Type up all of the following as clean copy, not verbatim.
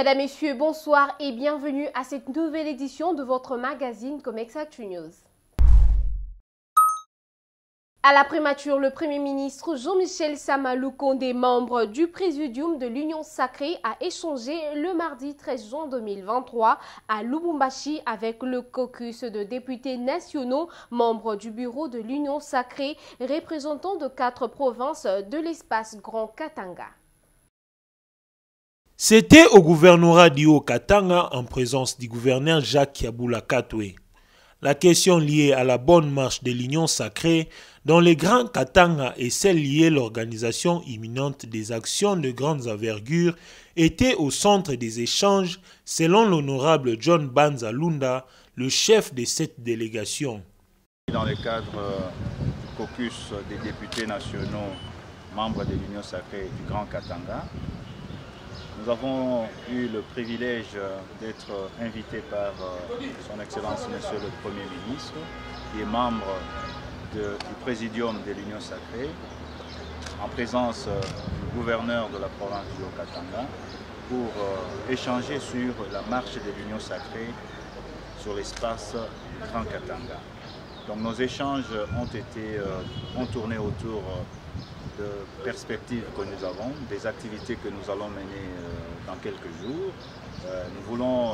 Mesdames, Messieurs, bonsoir et bienvenue à cette nouvelle édition de votre magazine Comex Actu News. À la primature, le Premier ministre Jean-Michel Sama Lukonde, membre du Présidium de l'Union Sacrée, a échangé le mardi 13 juin 2023 à Lubumbashi avec le caucus de députés nationaux, membres du bureau de l'Union Sacrée, représentant de 4 provinces de l'espace Grand Katanga. C'était au gouvernorat du Haut-Katanga en présence du gouverneur Jacques Yabula Katwe. La question liée à la bonne marche de l'Union Sacrée dans les Grands Katanga et celle liée à l'organisation imminente des actions de grandes envergures était au centre des échanges selon l'honorable John Banza Lunda, le chef de cette délégation. Dans le cadre du caucus des députés nationaux membres de l'Union Sacrée du Grand Katanga, nous avons eu le privilège d'être invités par son Excellence Monsieur le Premier ministre, qui est membre du Présidium de l'Union Sacrée, en présence du gouverneur de la province du Haut-Katanga, pour échanger sur la marche de l'Union Sacrée sur l'espace du Grand Katanga. Donc nos échanges ont tourné autour de perspectives que nous avons, des activités que nous allons mener dans quelques jours. Nous voulons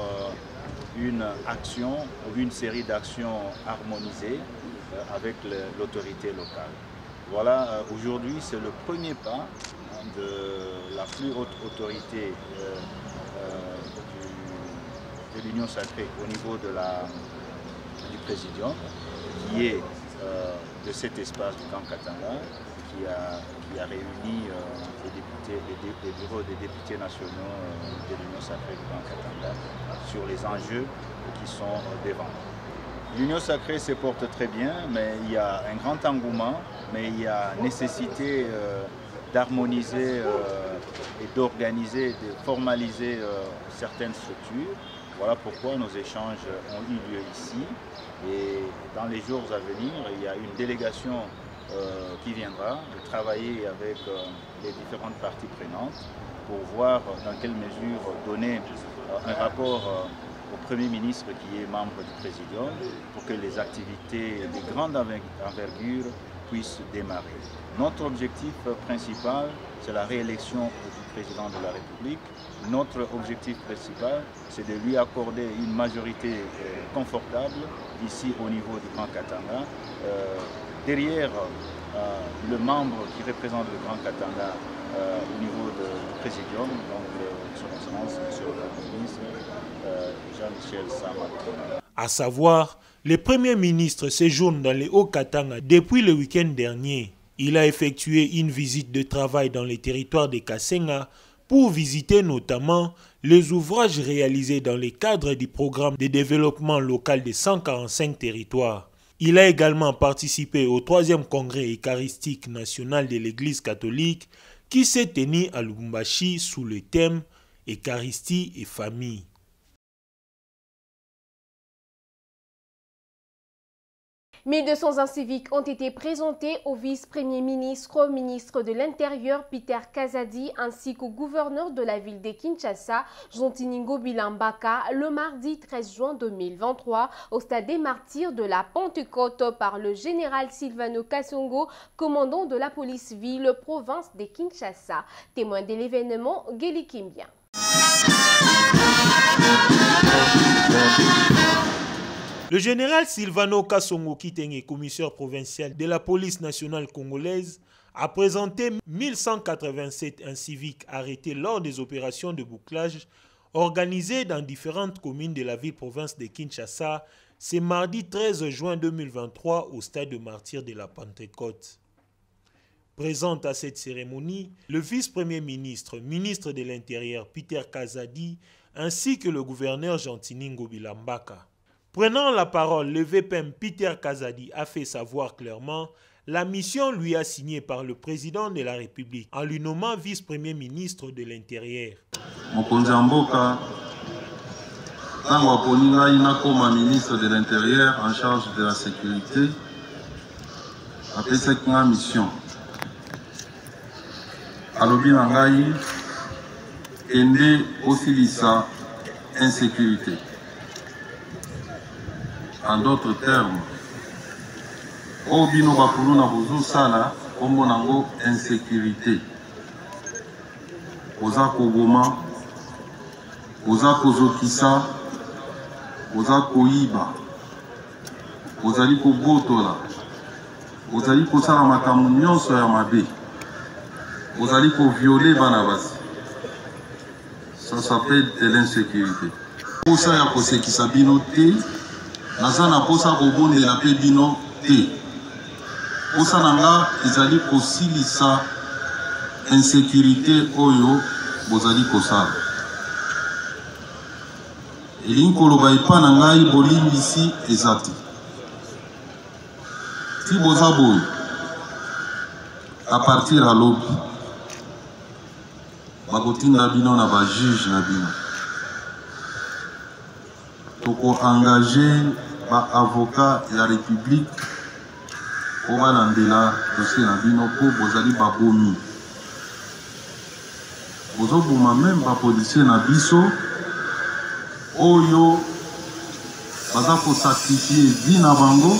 une action ou une série d'actions harmonisées avec l'autorité locale. Voilà, aujourd'hui c'est le premier pas de la plus haute autorité de l'Union Sacrée au niveau du Présidium, qui est de cet espace du Grand Katanga, qui a réuni les bureaux des députés nationaux de l'Union Sacrée du Grand Katanga sur les enjeux qui sont devant. L'Union Sacrée se porte très bien, mais il y a un grand engouement, mais il y a nécessité d'harmoniser et d'organiser, de formaliser certaines structures. Voilà pourquoi nos échanges ont eu lieu ici. Et dans les jours à venir, il y a une délégation qui viendra de travailler avec les différentes parties prenantes pour voir dans quelle mesure donner un rapport au Premier ministre qui est membre du Présidium pour que les activités de grande envergure puissent démarrer. Notre objectif principal, c'est la réélection du Président de la République. Notre objectif principal, c'est de lui accorder une majorité confortable ici au niveau du Grand Katanga. Derrière le membre qui représente le Grand Katanga au niveau du Présidium, donc son Excellence, Monsieur le ministre Jean-Michel Sama. À savoir, le Premier ministre séjourne dans le Haut-Katanga depuis le week-end dernier. Il a effectué une visite de travail dans les territoires de Kasenga pour visiter notamment les ouvrages réalisés dans le cadre du programme de développement local de 145 territoires. Il a également participé au 3e congrès eucharistique national de l'Église catholique qui s'est tenu à Lubumbashi sous le thème « Eucharistie et famille ». 1200 inciviques ont été présentés au vice-premier ministre, ministre de l'Intérieur Peter Kazadi ainsi qu'au gouverneur de la ville de Kinshasa, Jontiningo Bilambaka, le mardi 13 juin 2023 au stade des martyrs de la Pentecôte par le général Silvano Kasongo, commandant de la police ville province de Kinshasa. Témoin de l'événement, Geli Kimbia. Le général Silvano Kasongo Kitenge, commissaire provincial de la police nationale congolaise, a présenté 1187 inciviques arrêtés lors des opérations de bouclage organisées dans différentes communes de la ville-province de Kinshasa ce mardi 13 juin 2023 au stade de martyrs de la Pentecôte. Présent à cette cérémonie, le vice-premier ministre, ministre de l'Intérieur Peter Kazadi ainsi que le gouverneur Jontiningo Bilambaka. Prenant la parole, le VPM Peter Kazadi a fait savoir clairement la mission lui assignée par le président de la République en lui nommant vice-premier ministre de l'Intérieur. Mokonzi Mboka, tango aponinga ina koma ministre de l'Intérieur en charge de la sécurité, apesaki nga mission. Alobi na ngai kende osilisa insécurité. En d'autres termes, obino bakulu na bozo sala kombo nango insécurité. Oza kogoma, oza kozokisa, oza koyiba, ozali kobotola, ozali kosala makambo nyonso ya mabe, ozali kovioler bana basi. Ça s'appelle de l'insécurité. Posa ya kosekisa bino te, naza na posa kobondela pe bino te. Posa nanga ezali kosilisa insécurité oyo bozali kosala. Elingi koloba epa na ngai bolimbisi eza te. Ti boza boye, à partir à l'aube, bakotinda bino na ba juge na bino. Toko engagé ba avocat ya république po balandela dossier na bino po bozali babomi. Bozoboma même ba policier na biso oyo baza kosakrifie vie na bango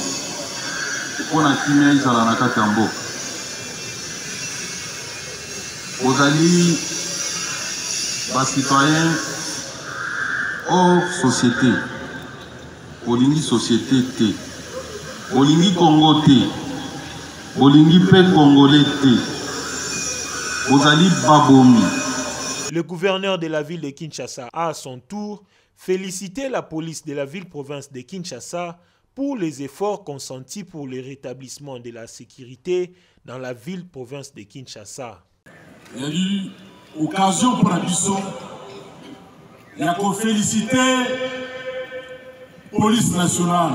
mpona kimia ezala na kati ya mboka. Bozali citoyen hors société, bolingi société te, bolingi Congo te, bolingi pe congolais te, bozali babomi. Le gouverneur de la ville de Kinshasa a à son tour félicité la police de la ville-province de Kinshasa pour les efforts consentis pour le rétablissement de la sécurité dans la ville-province de Kinshasa. Il y a eu occasion pour la mission. Il y a qu'on féliciter la police nationale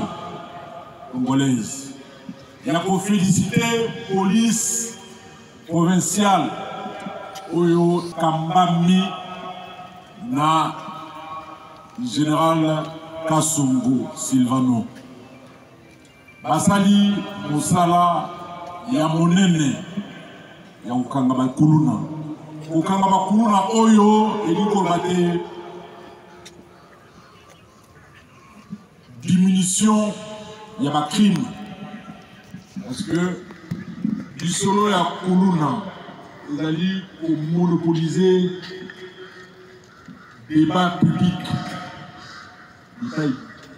congolaise. Il y a qu'on féliciter la police provinciale. Oyo Kambami na général Kasongo Silvano. Basali Mosala ya monene ya ukanga bakuluna. Ukanga bakuluna oyo eliko bate diminution ya ba crime. Parce que du solo ya kuluna ils allaient monopoliser le débat public.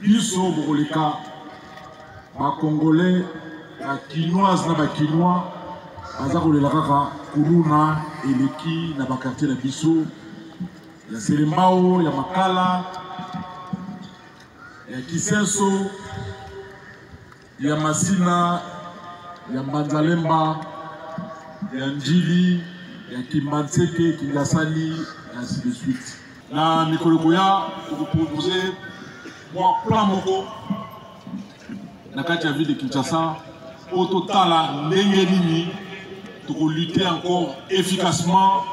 Ils sont pour les cas, les Congolais, les Quinoises, les Quinois, les Kuruna et les qui dans le quartier de Bissau. Il y a Selembao, il y a Makala, il y a Kisenso, il y a Massina, il y a Manzalemba. Il y a Njili, il y a Kimbanseke, Kingasani, et ainsi de suite. Là, Nicolo Goya, vous proposez un plan moko dans la ville de Kinshasa. Au total, pour lutter encore efficacement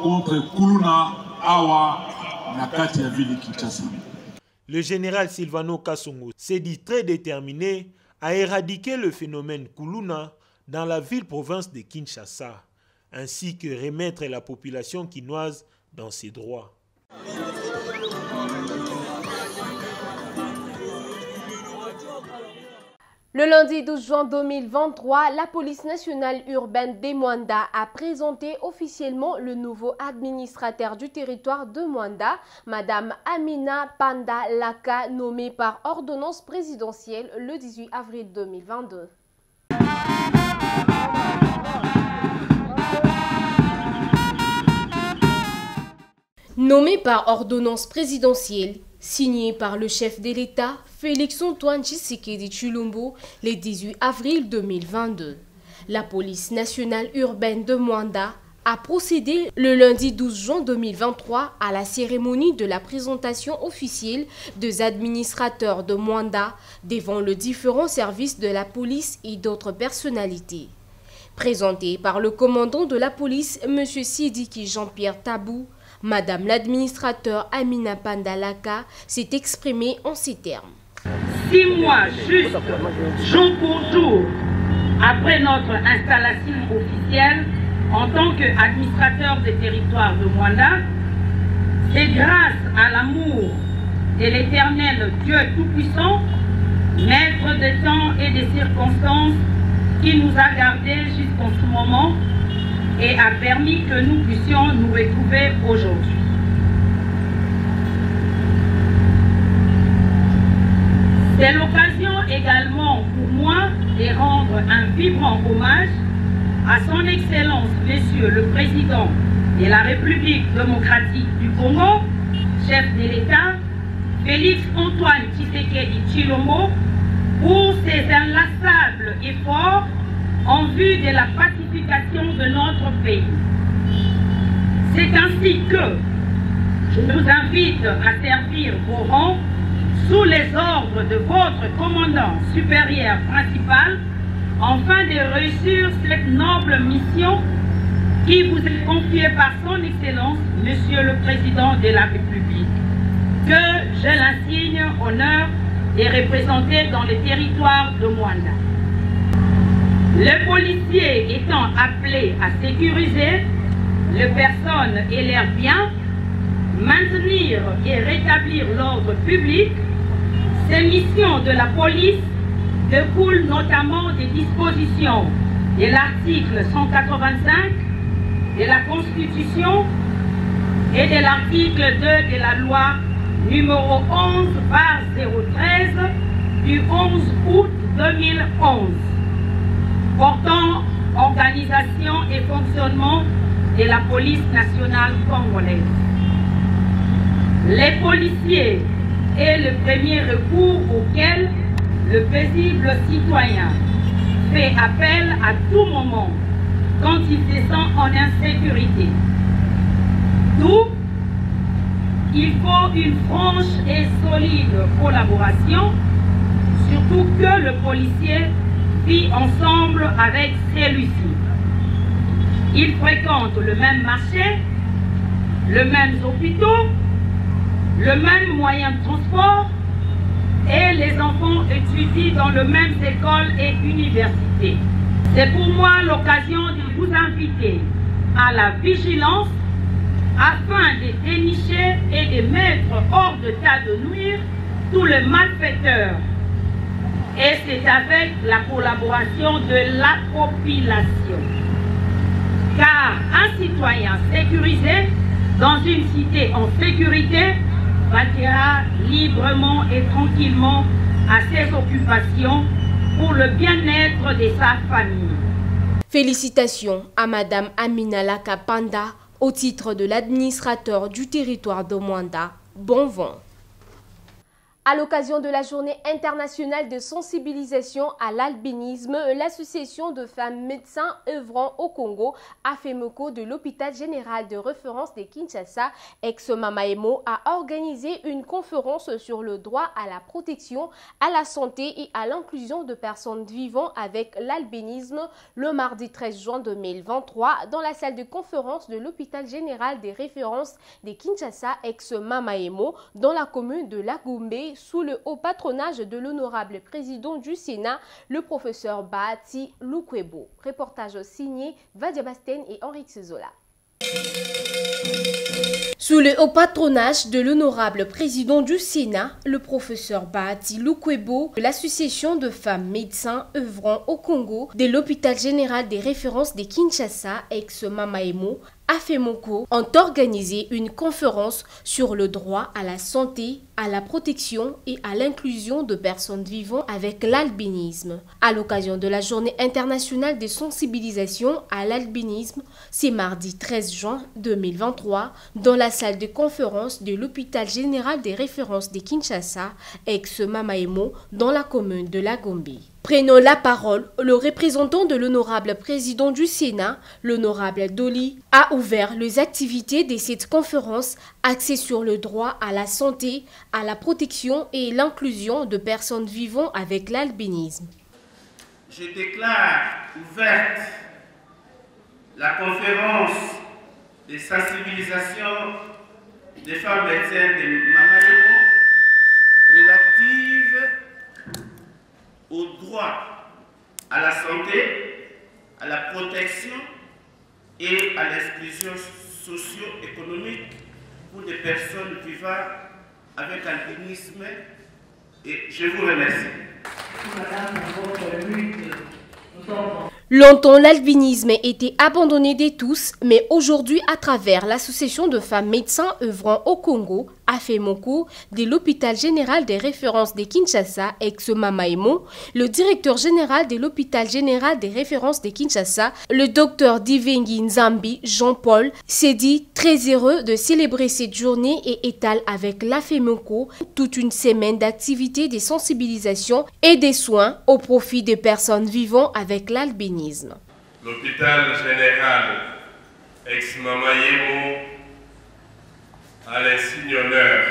contre Kuluna Awa dans la ville de Kinshasa. Le général Silvano Kasongo s'est dit très déterminé à éradiquer le phénomène Kuluna dans la ville-province de Kinshasa, ainsi que remettre la population quinoise dans ses droits. Le lundi 12 juin 2023, la police nationale urbaine de Mwanda a présenté officiellement le nouveau administrateur du territoire de Mwanda, Madame Amina Panda Laka, nommée par ordonnance présidentielle le 18 avril 2022. Nommé par ordonnance présidentielle, signé par le chef de l'État, Félix-Antoine Tshisekedi Tshilombo, le 18 avril 2022. La police nationale urbaine de Mwanda a procédé le lundi 12 juin 2023 à la cérémonie de la présentation officielle des administrateurs de Mwanda devant les différents services de la police et d'autres personnalités. Présenté par le commandant de la police, M. Sidiki Jean-Pierre Tabou, Madame l'administrateur Amina Panda Laka s'est exprimée en ces termes. 6 mois juste, jour pour jour, après notre installation officielle en tant qu'administrateur des territoires de Mwanda, C'est grâce à l'amour de l'Éternel Dieu Tout-Puissant, maître des temps et des circonstances, qui nous a gardés jusqu'en ce moment et a permis que nous puissions nous retrouver aujourd'hui. C'est l'occasion également pour moi de rendre un vibrant hommage à son Excellence, Monsieur le Président de la République démocratique du Congo, chef de l'État, Félix Antoine Tshisekedi Tshilombo, pour ses inlassables efforts en vue de la pacification de notre pays. C'est ainsi que je vous invite à servir vos rangs sous les ordres de votre commandant supérieur principal, afin de réussir cette noble mission qui vous est confiée par son Excellence, Monsieur le Président de la République, que j'ai l'insigne honneur de représenter dans le territoire de Mwanda. Les policiers étant appelés à sécuriser les personnes et leurs biens, maintenir et rétablir l'ordre public, ces missions de la police découlent notamment des dispositions de l'article 185 de la Constitution et de l'article 2 de la loi numéro 11/013 du 11 août 2011 portant organisation et fonctionnement de la police nationale congolaise. Les policiers est le premier recours auquel le paisible citoyen fait appel à tout moment quand il se sent en insécurité. D'où il faut une franche et solide collaboration, surtout que le policier vit ensemble avec celui-ci. Ils fréquentent le même marché, les mêmes hôpitaux, le même moyen de transport, et les enfants étudient dans les mêmes écoles et universités. C'est pour moi l'occasion de vous inviter à la vigilance afin de dénicher et de mettre hors d'état de nuire tous les malfaiteurs. Et c'est avec la collaboration de la population. Car un citoyen sécurisé dans une cité en sécurité vaquera librement et tranquillement à ses occupations pour le bien-être de sa famille. Félicitations à Madame Aminala Kapanda au titre de l'administrateur du territoire de Mwanda. Bon vent. À l'occasion de la journée internationale de sensibilisation à l'albinisme, l'association de femmes médecins œuvrant au Congo, AFEMOCO de l'hôpital général de référence de Kinshasa, ex-Mamaemo, a organisé une conférence sur le droit à la protection, à la santé et à l'inclusion de personnes vivant avec l'albinisme le mardi 13 juin 2023 dans la salle de conférence de l'hôpital général des références de Kinshasa, ex-Mamaemo, dans la commune de Lagombe, sous le haut patronage de l'honorable président du Sénat, le professeur Bahati Lukwebo. Reportage signé Vadia Basten et Henri Tsezola. Sous le haut patronage de l'honorable président du Sénat, le professeur Bahati Lukwebo, de l'association de femmes médecins œuvrant au Congo, de l'hôpital général des références de Kinshasa, ex-Mamaemo, AFEMOCO, ont organisé une conférence sur le droit à la santé, à la protection et à l'inclusion de personnes vivant avec l'albinisme. À l'occasion de la journée internationale de sensibilisation à l'albinisme, c'est mardi 13 juin 2023, dans la salle de conférence de l'hôpital général des références de Kinshasa, ex-Mamaemo, dans la commune de Lagombe. Prenant la parole, le représentant de l'honorable président du Sénat, l'honorable Doli, a ouvert les activités de cette conférence axée sur le droit à la santé, à la protection et l'inclusion de personnes vivant avec l'albinisme. Je déclare ouverte la conférence de sensibilisation des femmes médecins de Mamaemo relative au droit à la santé, à la protection et à l'exclusion socio-économique pour des personnes vivant avec albinisme et je vous remercie. Madame, votre lutte, nous sommes... Longtemps, l'albinisme était abandonné de tous, mais aujourd'hui, à travers l'association de femmes médecins œuvrant au Congo, AFEMOCO, de l'hôpital général des références de Kinshasa, ex-Mamaemo, le directeur général de l'hôpital général des références de Kinshasa, le docteur Divengi Nzambi, Jean-Paul, s'est dit très heureux de célébrer cette journée et étale avec l'AFEMOCO toute une semaine d'activités de sensibilisation et des soins au profit des personnes vivant avec l'albinisme. L'hôpital général ex-Mamaemo a l'insigne honneur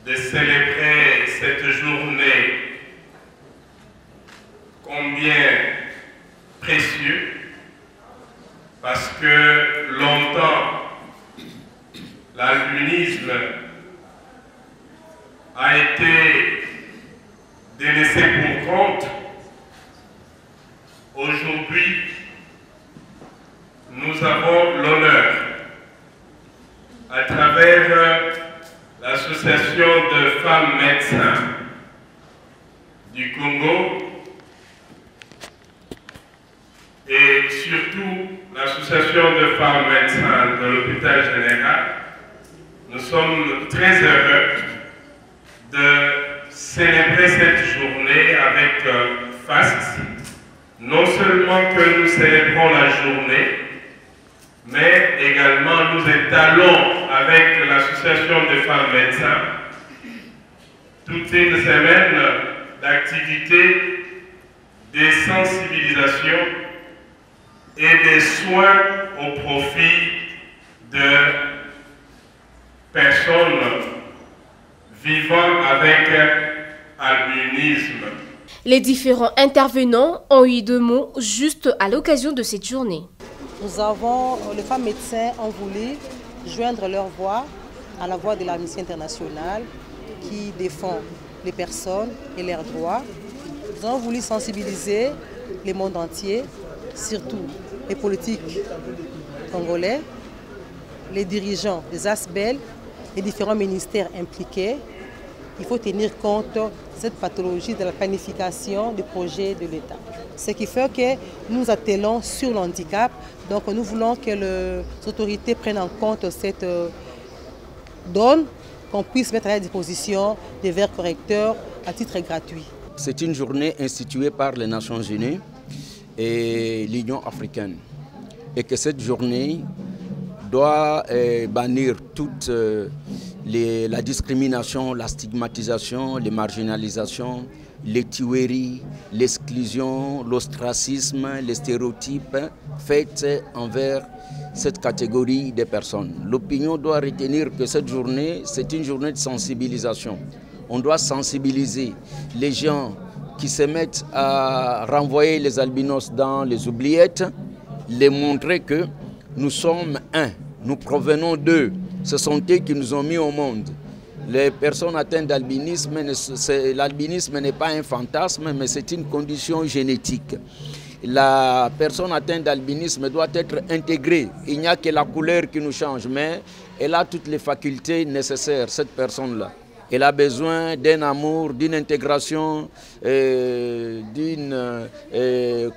de célébrer cette journée combien précieuse parce que longtemps l'albinisme a été délaissé pour compte. Aujourd'hui, nous avons l'honneur, à travers l'association de femmes médecins du Congo et surtout l'association de femmes médecins de l'hôpital général, nous sommes très heureux de célébrer cette journée avec FAST. Non seulement que nous célébrons la journée, mais également nous étalons avec l'association des femmes médecins toute une semaine d'activités, de sensibilisation et des soins au profit de personnes vivant avec albinisme. Les différents intervenants ont eu 2 mots juste à l'occasion de cette journée. Les femmes médecins ont voulu joindre leur voix à la voix de l'Amnesty International qui défend les personnes et leurs droits. Nous avons voulu sensibiliser le monde entier, surtout les politiques congolais, les dirigeants des ASBEL, les différents ministères impliqués. Il faut tenir compte de cette pathologie de la planification des projets de l'État. Ce qui fait que nous attelons sur le handicap. Donc nous voulons que les autorités prennent en compte cette donne, qu'on puisse mettre à la disposition des verres correcteurs à titre gratuit. C'est une journée instituée par les Nations Unies et l'Union africaine. Et que cette journée doit bannir toute la discrimination, la stigmatisation, les marginalisations, les tueries, l'exclusion, l'ostracisme, les stéréotypes faits envers cette catégorie de personnes. L'opinion doit retenir que cette journée, c'est une journée de sensibilisation. On doit sensibiliser les gens qui se mettent à renvoyer les albinos dans les oubliettes, les montrer que nous sommes un, nous provenons d'eux. Ce sont eux qui nous ont mis au monde. Les personnes atteintes d'albinisme, l'albinisme n'est pas un fantasme, mais c'est une condition génétique. La personne atteinte d'albinisme doit être intégrée. Il n'y a que la couleur qui nous change, mais elle a toutes les facultés nécessaires, cette personne-là. Elle a besoin d'un amour, d'une intégration, d'une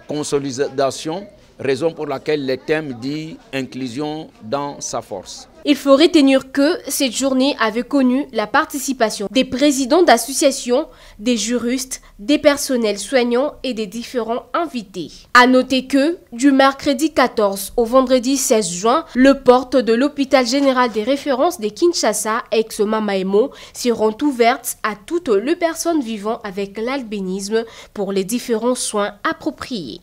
consolidation, raison pour laquelle le thème dit « inclusion dans sa force ». Il faut retenir que cette journée avait connu la participation des présidents d'associations, des juristes, des personnels soignants et des différents invités. À noter que, du mercredi 14 au vendredi 16 juin, le portes de l'hôpital général des références de Kinshasa, ex-Mamaemo, seront ouvertes à toutes les personnes vivant avec l'albinisme pour les différents soins appropriés.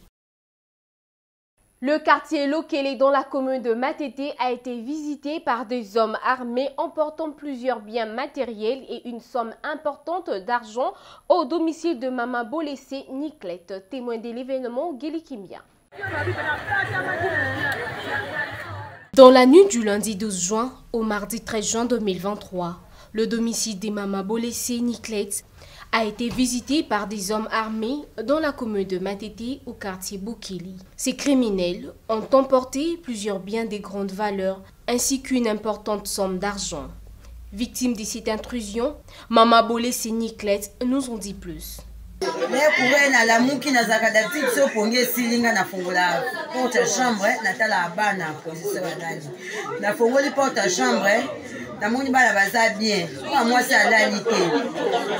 Le quartier Lokele dans la commune de Matete a été visité par des hommes armés emportant plusieurs biens matériels et une somme importante d'argent au domicile de Maman Bolessé Niclette, témoin de l'événement Guéli Kimia. Dans la nuit du lundi 12 juin au mardi 13 juin 2023, le domicile de Maman Bolessé Niclette a été visité par des hommes armés dans la commune de Matete au quartier Bokili. Ces criminels ont emporté plusieurs biens de grande valeur ainsi qu'une importante somme d'argent. Victime de cette intrusion, Mama Bolé et Niclette nous en dit plus. La muki na zakadati so ponge silinga na fongola porte chambre na tala bana position badali na fongoli porte chambre na moni bala baza bien kwa mwasi alalite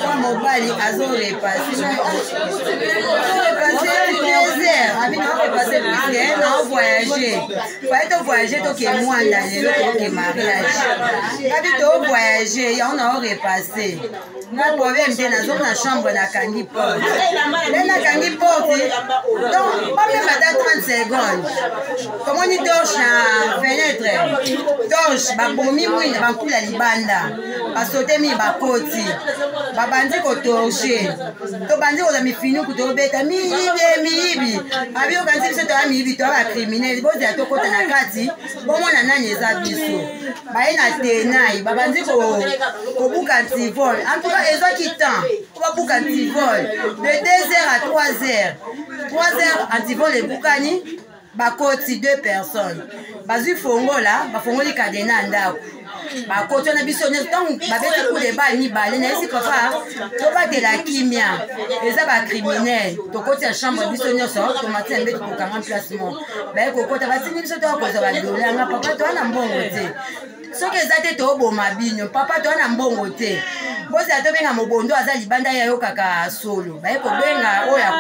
kwa mobali azo repasser abi na repasser bien na voyager fa voyager to ke mwanda lelo to ke mariage abi to voyager ya on a repasser na problème de na zone na chambre na kangi porte. Donc, pas même à 30 secondes. Comment on dit torche à fenêtre? Torche, bah, bomi, oui, bah, pour la libanda. Bah, sauter, mi, bah, côté. Bah, bandi, ko torche. To bandi, on a mis fini, ko to bête, mi, ibi. Abi, on a dit, c'est un mi, ibi, toi, la criminel. Bon, c'est à toi, côté, na kati. Bon, on a n'a pas biso. Bah, il a tenaille. Bah, bandi, ko bouka tivol. En tout cas, ils ont quitté. On va bouka tivol. De 2h à 3h. 3h, antivol et Boukani, bakoti 2 personnes. Bazu fongo là, bafongo li kadena ndako. Bakoti on a biso donc babeti coup de balle ni balle na isi papa. To ba de la kimia. Eza ba criminel. To koti a chambre biso nyoso, to mati mbeti ko kama placement. Ba ko kota basini biso to ko za ba dolanga papa to na mbongo te. Soki ezate to boma bino, papa to na mbongo te. Bosi ato benga mobondo aza libanda ya yo kaka solo. Ba ko benga oya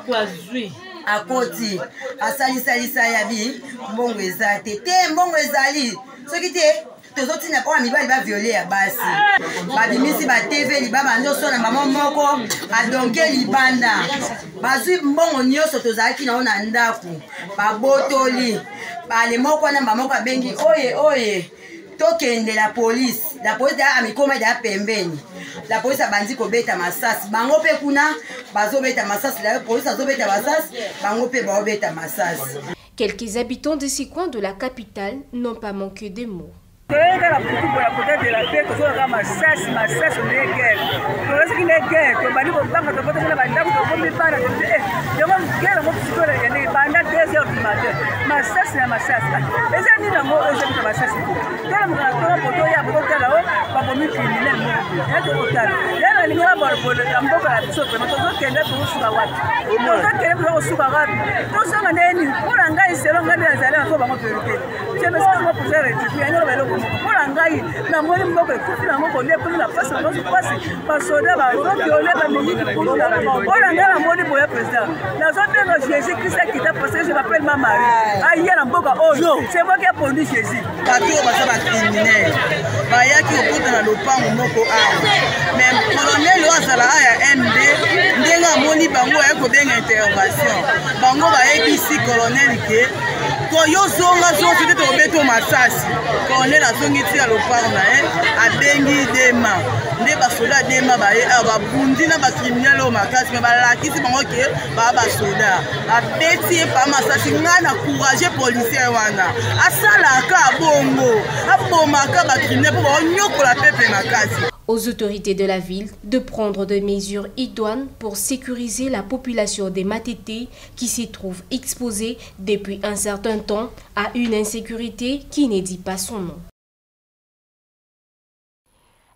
kufi. Akoti asalisalisa ya bi mbongo ezate te mbongo ezali. Soki te tozoti na kwa mibali ba violer ya basi. Ba bimisi ba TV libaba nyoso na mama moko adonke libanda. Bazui mbongo nyoso tozaki na ona ndaku. Ba botoli. Ba le moko na mama moko bengi oye. Tokende la police da amikoma da pembeni. La police abandi ko beta masasi. Bango pe kuna bazo beta masasi, la police azo beta masasi, bango pe ba beta masasi. Quelques habitants de ces coins de la capitale n'ont pas manqué de mots. Je m'appelle ma mari. C'est moi qui ai pondu Jésus. Mais colonel Ouazala a MD, ndenga moni bango ya ko benga intervention. Bango ba ABC colonel ke ko yo zonga zo fite to beto masasi. Colonel azongi ti ya lopango na abengi dema. Nde ba soda dema ba ba bundi na ba criminel o makasi ba lakisi bango ke ba soda. Abeti pa masasi ngana courage policier wana. Asala ka bongo. Abomaka ba criminel pour nyokola pepe makasi. Aux autorités de la ville de prendre des mesures idoines pour sécuriser la population des Matete qui s'y trouve exposée depuis un certain temps à une insécurité qui ne dit pas son nom.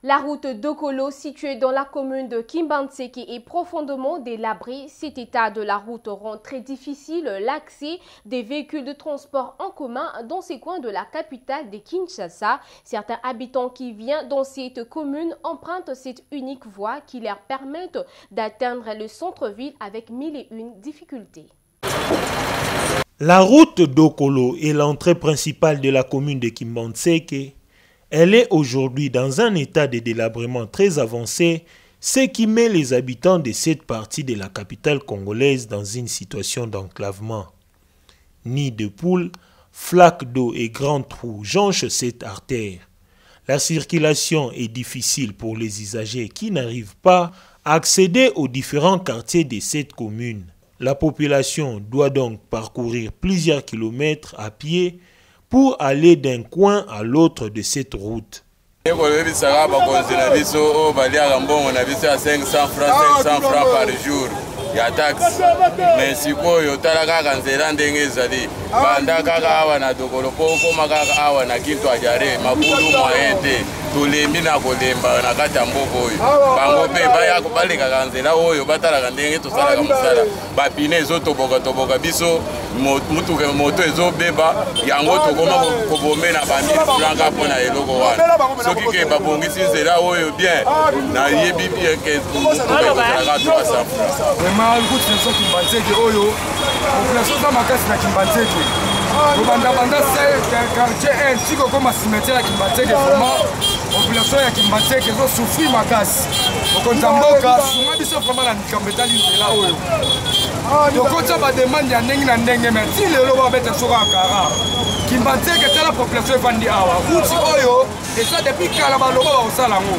La route d'Okolo, située dans la commune de Kimbantseke, est profondément délabrée. Cet état de la route rend très difficile l'accès des véhicules de transport en commun dans ces coins de la capitale de Kinshasa. Certains habitants qui viennent dans cette commune empruntent cette unique voie qui leur permet d'atteindre le centre-ville avec 1001 difficultés. La route d'Okolo est l'entrée principale de la commune de Kimbantseke. Elle est aujourd'hui dans un état de délabrement très avancé, ce qui met les habitants de cette partie de la capitale congolaise dans une situation d'enclavement. Nids de poules, flaques d'eau et grands trous jonchent cette artère. La circulation est difficile pour les usagers qui n'arrivent pas à accéder aux différents quartiers de cette commune. La population doit donc parcourir plusieurs kilomètres à pied pour aller d'un coin à l'autre de cette route. 500 francs par jour. ya taxi mais sikoyo tala kaka nzela ndenge ezali banda kaka awa na dokolo po okoma kaka awa na kinto ajare mabulu moyen te tolembi na kolemba na kati ya mboka oyo bango mpe balekaka nzela oyo batalaka ndenge tosalaka mosala bapine ezotoboka biso mutuka moto ezobeba yango tokoma kobombe na ba1000 francs mpona eloko wana soki ke babongisi nzela oyo bien nayebi bien ke mutuka ezozalaka 300 francs vraiment nkuti nyonso Kimbanzeke oyo population za makasi na Kimbanzeke kobandabanda quartier 1 siko koma cimetière ya Kimbanzeke vraiment population ya Kimbanzeke ezosufri makasi okonza mboka sunga biso vraiment na likambo etali nzela oyo tokotya bademande ya ndenge na ndenge me ti lelo babeta soka akara Kimbanzeke tala population efandi awa ruti oyo eza depuis kala baloba bakosala yango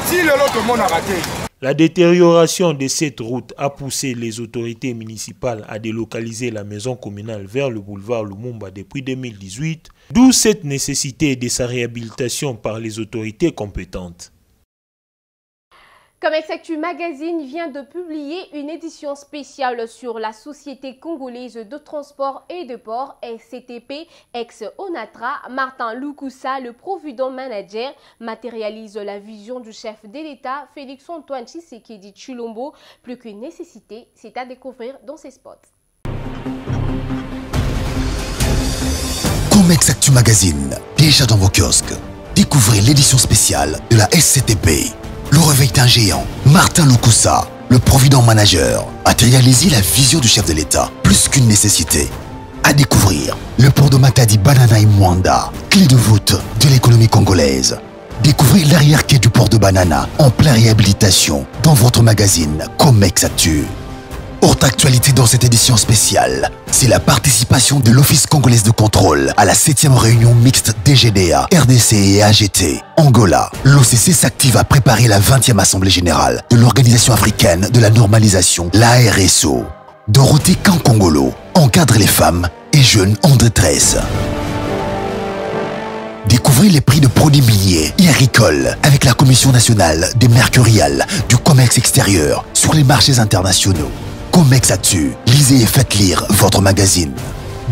ti lelo tomonaka te. La détérioration de cette route a poussé les autorités municipales à délocaliser la maison communale vers le boulevard Lumumba depuis 2018, d'où cette nécessité de sa réhabilitation par les autorités compétentes. Comex Actu Magazine vient de publier une édition spéciale sur la Société congolaise de transport et de port SCTP ex-Onatra. Martin Lukusa, le provident manager, matérialise la vision du chef de l'État, Félix-Antoine Tshisekedi Tshilombo. Plus qu'une nécessité, c'est à découvrir dans ces spots. Comex Actu Magazine, déjà dans vos kiosques. Découvrez l'édition spéciale de la SCTP. Le réveil d'un géant, Martin Lukusa, le provident manager, matérialisé la vision du chef de l'État, plus qu'une nécessité. À découvrir, le port de Matadi Banana et Mwanda, clé de voûte de l'économie congolaise. Découvrez l'arrière-quai du port de Banana en pleine réhabilitation dans votre magazine Comex Actu. Autre actualité dans cette édition spéciale, c'est la participation de l'Office congolaise de contrôle à la 7e réunion mixte DGDA, RDC et AGT. Angola, l'OCC s'active à préparer la 20e Assemblée Générale de l'Organisation Africaine de la Normalisation, l'ARSO. Dorothée Kankongolo encadre les femmes et jeunes en détresse. Découvrez les prix de produits miniers et agricoles avec la Commission nationale des mercuriales du commerce extérieur sur les marchés internationaux. Comex Actu, lisez et faites lire votre magazine.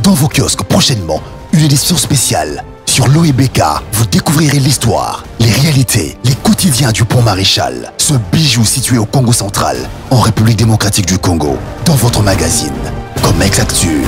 Dans vos kiosques prochainement, une édition spéciale. Sur l'OEBK, vous découvrirez l'histoire, les réalités, les quotidiens du Pont Maréchal, ce bijou situé au Congo central, en République démocratique du Congo. Dans votre magazine, Comex Actu.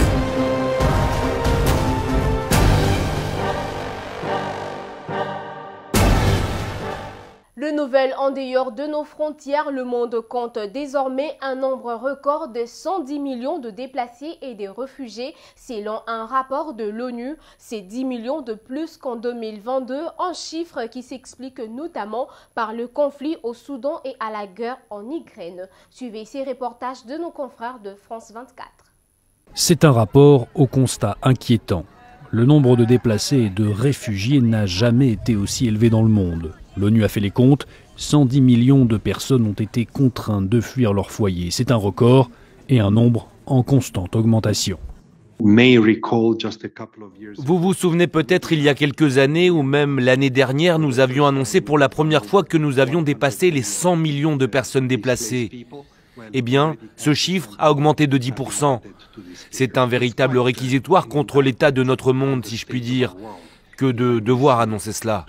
Le nouvel endeuilleur de nos frontières, le monde compte désormais un nombre record de 110 millions de déplacés et de réfugiés. Selon un rapport de l'ONU, c'est 10 millions de plus qu'en 2022, un chiffre qui s'explique notamment par le conflit au Soudan et à la guerre en Ukraine. Suivez ces reportages de nos confrères de France 24. C'est un rapport au constat inquiétant. Le nombre de déplacés et de réfugiés n'a jamais été aussi élevé dans le monde. L'ONU a fait les comptes, 110 millions de personnes ont été contraintes de fuir leur foyer. C'est un record et un nombre en constante augmentation. Vous vous souvenez peut-être il y a quelques années ou même l'année dernière, nous avions annoncé pour la première fois que nous avions dépassé les 100 millions de personnes déplacées. Eh bien, ce chiffre a augmenté de 10%. C'est un véritable réquisitoire contre l'état de notre monde, si je puis dire, que de devoir annoncer cela.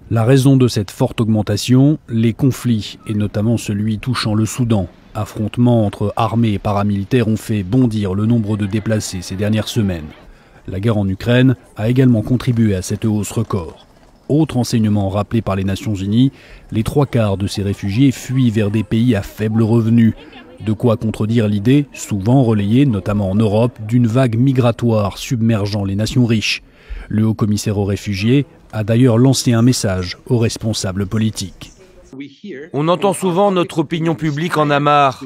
La raison de cette forte augmentation, les conflits, et notamment celui touchant le Soudan. Affrontements entre armées et paramilitaires ont fait bondir le nombre de déplacés ces dernières semaines. La guerre en Ukraine a également contribué à cette hausse record. Autre enseignement rappelé par les Nations Unies, les 3/4 de ces réfugiés fuient vers des pays à faible revenu. De quoi contredire l'idée, souvent relayée, notamment en Europe, d'une vague migratoire submergeant les nations riches. Le haut-commissaire aux réfugiés a d'ailleurs lancé un message aux responsables politiques. On entend souvent notre opinion publique en a marre.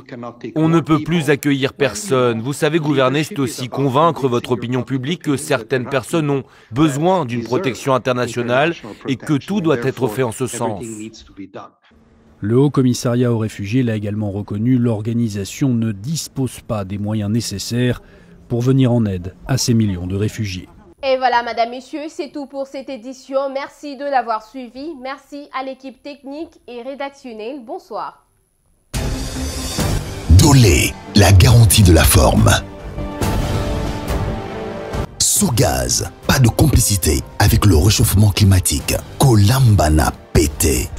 On ne peut plus accueillir personne. Vous savez, gouverner, c'est aussi convaincre votre opinion publique que certaines personnes ont besoin d'une protection internationale et que tout doit être fait en ce sens. Le Haut-Commissariat aux réfugiés l'a également reconnu, l'organisation ne dispose pas des moyens nécessaires pour venir en aide à ces millions de réfugiés. Et voilà, madame, messieurs, c'est tout pour cette édition. Merci de l'avoir suivi. Merci à l'équipe technique et rédactionnelle. Bonsoir. la garantie de la forme. Sogaz, pas de complicité avec le réchauffement climatique. Kolambana pété.